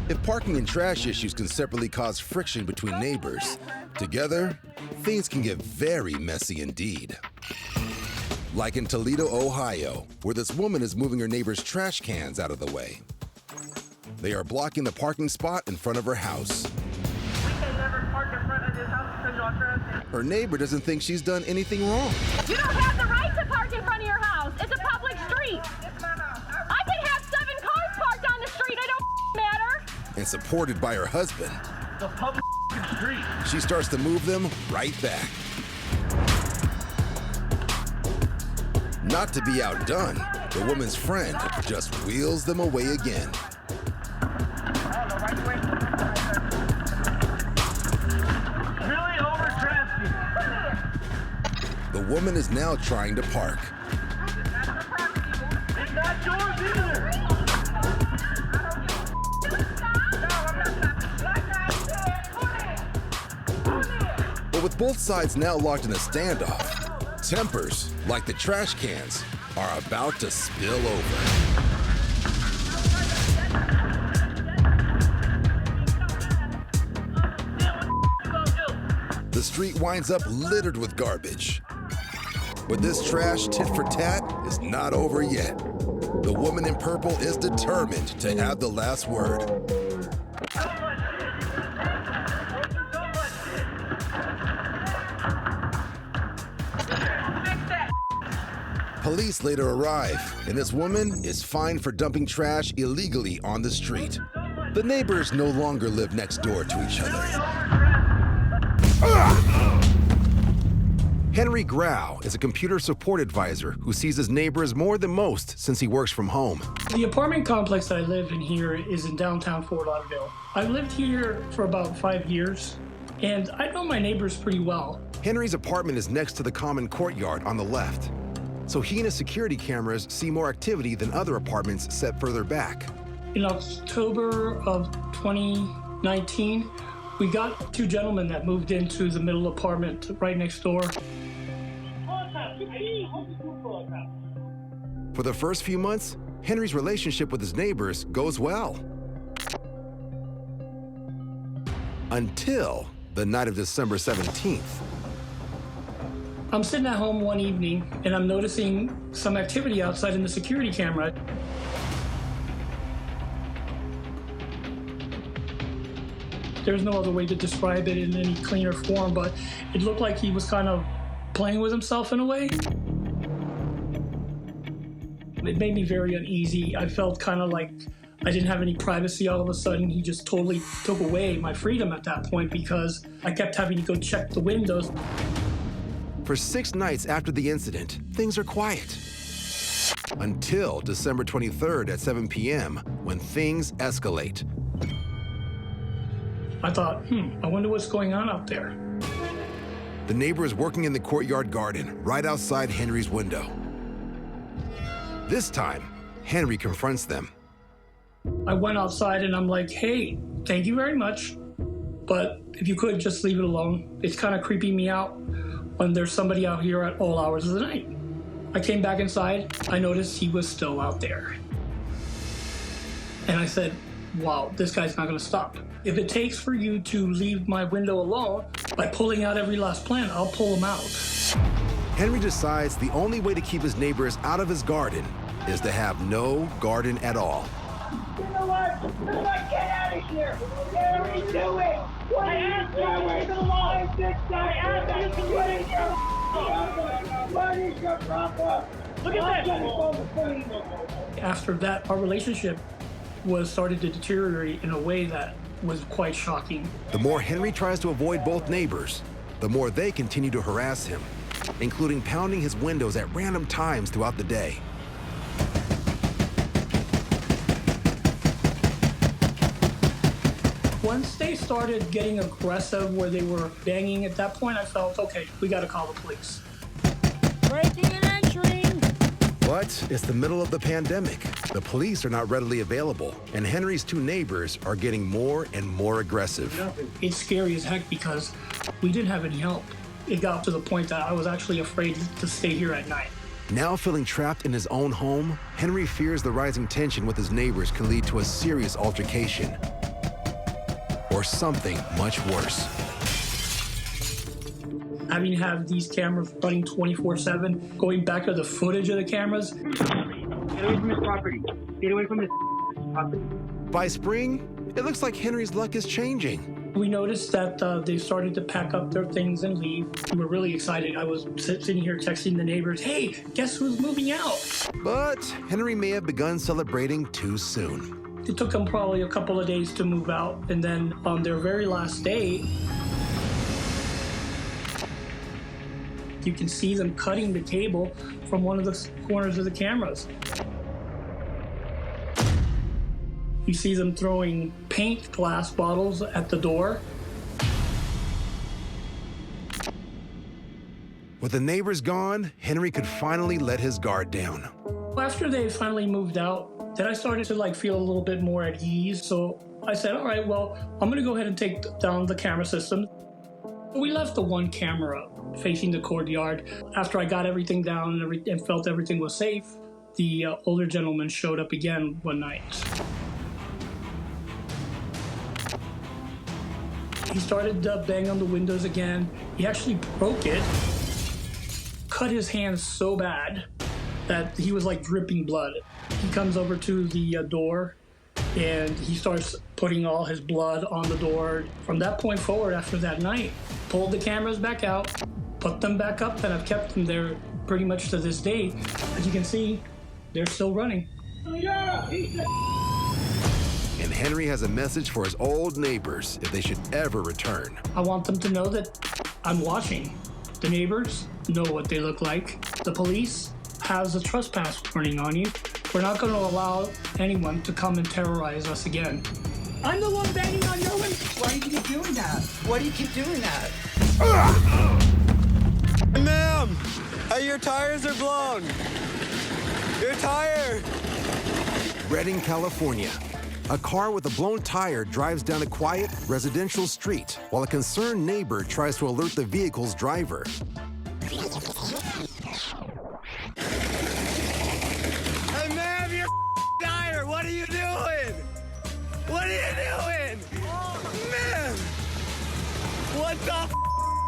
If parking and trash issues can separately cause friction between neighbors, together, things can get very messy indeed. Like in Toledo, Ohio, where this woman is moving her neighbor's trash cans out of the way. They are blocking the parking spot in front of her house. We can never park in front of this house because y'all trespassing. Her neighbor doesn't think she's done anything wrong. You don't have the right to park in front of your house. It's a public street. It's my house. I can have 7 cars parked on the street. It don't matter. And supported by her husband, The public street. she starts to move them right back. Not to be outdone, the woman's friend just wheels them away again. Really over traffic. The woman is now trying to park. It's not yours either. But with both sides now locked in a standoff, tempers, like the trash cans, are about to spill over. The street winds up littered with garbage. But this trash tit for tat is not over yet. The woman in purple is determined to have the last word. Police later arrive, and this woman is fined for dumping trash illegally on the street. The neighbors no longer live next door to each other. Henry Grau is a computer support advisor who sees his neighbors more than most since he works from home. The apartment complex that I live in here is in downtown Fort Lauderdale. I've lived here for about 5 years, and I know my neighbors pretty well. Henry's apartment is next to the common courtyard on the left, so he and his security cameras see more activity than other apartments set further back. In October of 2019, we got 2 gentlemen that moved into the middle apartment right next door. For the first few months, Henry's relationship with his neighbors goes well. Until the night of December 17th. I'm sitting at home one evening and I'm noticing some activity outside in the security camera. There's no other way to describe it in any cleaner form, but it looked like he was kind of playing with himself in a way. It made me very uneasy. I felt kind of like I didn't have any privacy all of a sudden. He just totally took away my freedom at that point because I kept having to go check the windows. For 6 nights after the incident, things are quiet. Until December 23rd at 7 p.m., when things escalate. I thought, I wonder what's going on out there. The neighbor is working in the courtyard garden, right outside Henry's window. This time, Henry confronts them. I went outside and I'm like, hey, thank you very much, but if you could just leave it alone. It's kind of creeping me out when there's somebody out here at all hours of the night. I came back inside, I noticed he was still out there. And I said, wow, this guy's not gonna stop. If it takes for you to leave my window alone by pulling out every last plant, I'll pull them out. Henry decides the only way to keep his neighbors out of his garden is to have no garden at all. You know what? Get out of here. Gary, do it. I asked you to leave it alone. I asked you to leave it alone. What is your problem? Look at this. After that, our relationship was started to deteriorate in a way that was quite shocking. The more Henry tries to avoid both neighbors, the more they continue to harass him, including pounding his windows at random times throughout the day. Once they started getting aggressive where they were banging at that point, I felt, okay, we gotta call the police. Breaking and entering. But it's the middle of the pandemic. The police are not readily available, and Henry's 2 neighbors are getting more and more aggressive. It's scary as heck because we didn't have any help. It got to the point that I was actually afraid to stay here at night. Now feeling trapped in his own home, Henry fears the rising tension with his neighbors can lead to a serious altercation. or something much worse. Having to have these cameras running 24/7, going back to the footage of the cameras. Get away from this property. Get away from this property. By spring, it looks like Henry's luck is changing. We noticed that they started to pack up their things and leave. We were really excited. I was sitting here texting the neighbors, hey, guess who's moving out? But Henry may have begun celebrating too soon. It took them probably a couple of days to move out, and then on their very last day, you can see them cutting the cable from one of the corners of the cameras. You see them throwing paint glass bottles at the door. With the neighbors gone, Henry could finally let his guard down. After they finally moved out, then I started to feel a little bit more at ease. So I said, all right, well, I'm gonna go ahead and take down the camera system. We left the one camera facing the courtyard. After I got everything down and felt everything was safe, the older gentleman showed up again one night. He started to bang on the windows again. He actually broke it, cut his hand so bad that he was dripping blood. He comes over to the door and he starts putting all his blood on the door. From that point forward, after that night, pulled the cameras back out, put them back up, and I've kept them there pretty much to this day. As you can see, they're still running. And Henry has a message for his old neighbors if they should ever return. I want them to know that I'm watching. The neighbors know what they look like. The police has a trespass warning on you. We're not going to allow anyone to come and terrorize us again. I'm the one banging on your window. Why do you keep doing that? Why do you keep doing that? Ma'am, your tires are blown. Your tire. Redding, California. A car with a blown tire drives down a quiet residential street while a concerned neighbor tries to alert the vehicle's driver. Hey, ma'am, your tire. What are you doing? What are you doing? Man, what the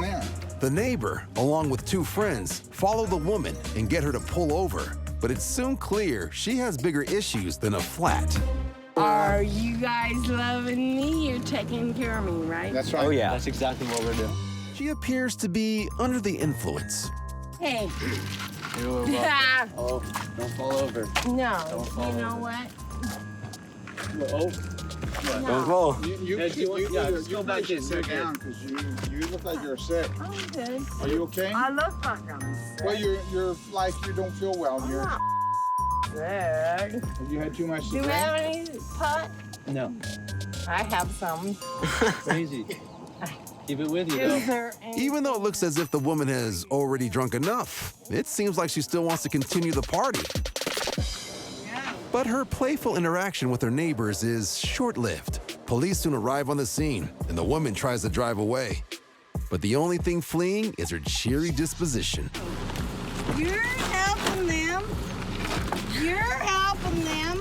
Man. The neighbor, along with two friends, follow the woman and get her to pull over. But it's soon clear she has bigger issues than a flat. Are you guys loving me? You're taking care of me, right? That's right. Oh, yeah. That's exactly what we're doing. She appears to be under the influence. Hey. Oh, don't fall over. No. fall You know over. what? Oh. No. Don't fall. You guys should sit down because you look like you're sick. I'm good. Are you okay? I look like I'm sick. Well, you're like you don't feel well. I'm You're. not sick. Have you had too much to Do you drink? have any pot? No. I have some. Crazy. Keep it with you, Is though. there any? Even though it looks as if the woman has already drunk enough, it seems like she still wants to continue the party. Yeah. But her playful interaction with her neighbors is short-lived. Police soon arrive on the scene, and the woman tries to drive away. But the only thing fleeing is her cheery disposition. You're helping them. You're helping them.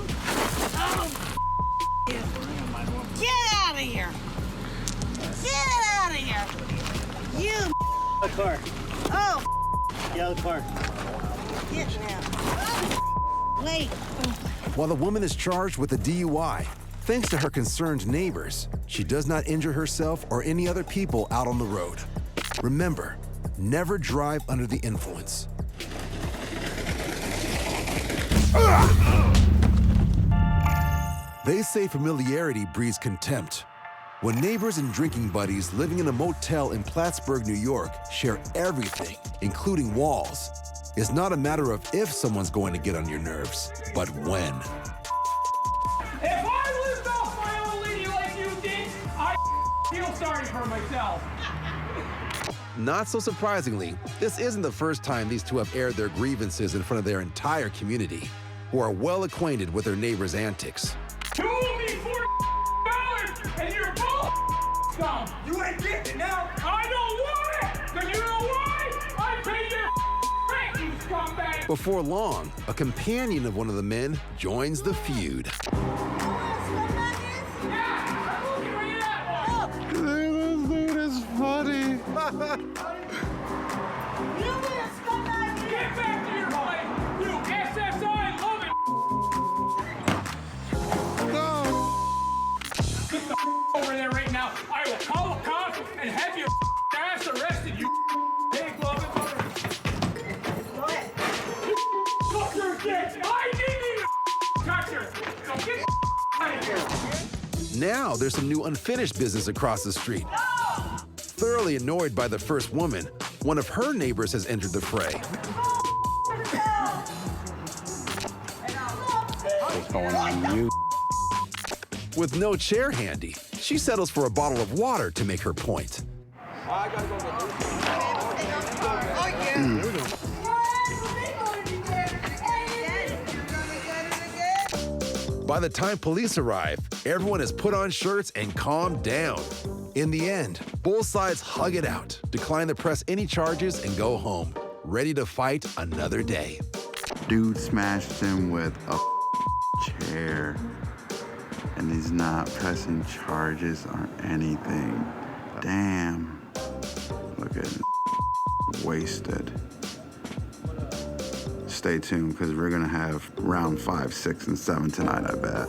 Oh, you. Get out of here. Get out of here. You. The car. Oh, Get out of the car. get now. Wait. While the woman is charged with a DUI, thanks to her concerned neighbors, she does not injure herself or any other people out on the road. Remember, never drive under the influence. They say familiarity breeds contempt. When neighbors and drinking buddies living in a motel in Plattsburgh, New York, share everything, including walls, it's not a matter of if someone's going to get on your nerves, but when. If I lived off my old lady like you did, I feel sorry for myself. Not so surprisingly, this isn't the first time these two have aired their grievances in front of their entire community, who are well acquainted with their neighbors' antics. You owe me $40 and you're both scum. You ain't getting it now. I don't want it, because you know why? I paid your rent, you scumbag. Before long, a companion of one of the men joins the feud. Yeah, I'm looking right at one. Get back to your place! You SSI love it! No! Get the over there right now. I will call the cops and have your ass arrested, you pig loving mother. Fuck your dick! I didn't even touch her! So get out of here! Now there's some new unfinished business across the street. Thoroughly annoyed by the first woman, one of her neighbors has entered the fray. What's going on, you? With no chair handy, she settles for a bottle of water to make her point. By the time police arrive, everyone has put on shirts and calmed down. In the end, both sides hug it out, decline to press any charges, and go home, ready to fight another day. Dude smashed him with a chair, and he's not pressing charges or anything. Damn. Look at him. Wasted. Stay tuned, because we're gonna have round 5, 6, and 7 tonight, I bet.